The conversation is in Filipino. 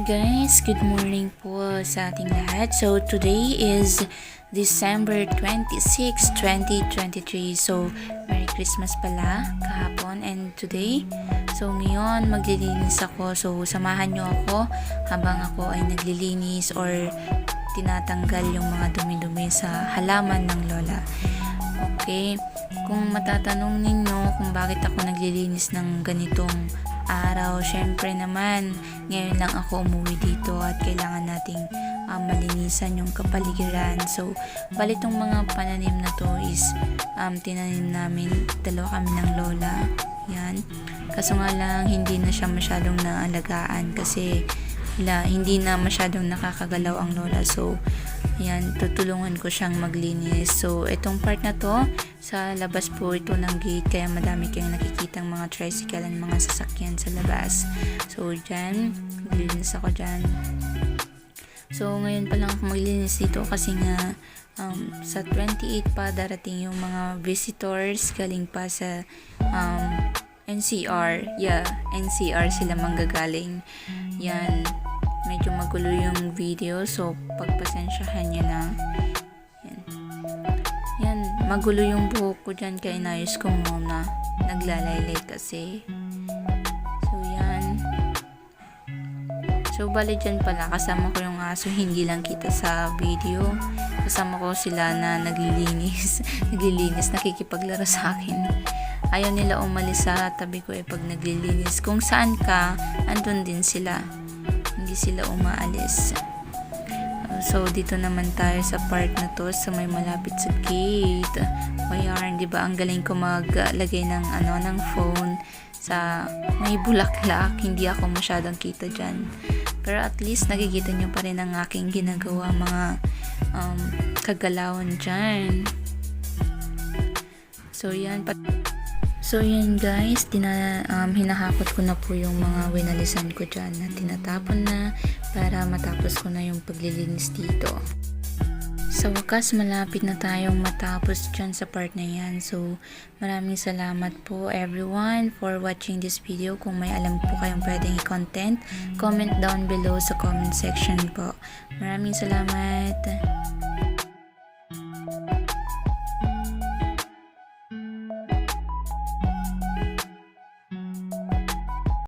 Guys, good morning po sa ating lahat. So today is December 26, 2023. So Merry Christmas pala kahapon and today. So ngayon maglilinis ako. So samahan nyo ako habang ako ay naglilinis or tinatanggal yung mga dumi-dumi sa halaman ng lola. Okay, kung matatanong ninyo kung bakit ako naglilinis ng ganitong araw, syempre naman ngayon lang ako umuwi dito at kailangan nating malinisan yung kapaligiran. So bali itong mga pananim na to is tinanim namin, dalawa kami ng lola, yan. Kaso nga lang hindi na siya masyadong naalagaan kasi hindi na masyadong nakakagalaw ang lola. So yan, tutulungan ko siyang maglinis. So itong part na to, sa labas po ito ng gate, kaya madami kayong nakikitang mga tricycle and mga sasakyan sa labas. So dyan, maglinis ako dyan. So ngayon pa lang ako maglinis dito kasi nga sa 28 pa darating yung mga visitors galing pa sa NCR. Yeah, NCR sila manggagaling. Yan, medyo magulo yung video, so pagpasensyahan nyo na. Yan, magulo yung buhok ko dyan kaya inayos ko muna. Naglalaylay kasi. So yan. So bali dyan pala, kasama ko yung aso, hindi lang kita sa video. Kasama ko sila na naglilinis. Naglilinis, nakikipaglaro sa akin. Ayaw nila umalis sa tabi ko pag naglilinis. Kung saan ka, andun din sila. Hindi sila umaalis. So dito naman tayo sa part na to, sa may malapit sa gate. Ayan, di ba ang galing ko maglagay ng ng phone sa may bulaklak. Hindi ako masyadong kita diyan. Pero at least nakikita nyo pa rin ang aking ginagawa, mga kagalawan diyan. So yan. So yan guys, hinahakot ko na po yung mga winalisan ko dyan na tinatapon na para matapos ko na yung paglilinis dito. Sa wakas, malapit na tayong matapos dyan sa part na yan. So maraming salamat po everyone for watching this video. Kung may alam po kayong pwedeng i-content, comment down below sa comment section po. Maraming salamat.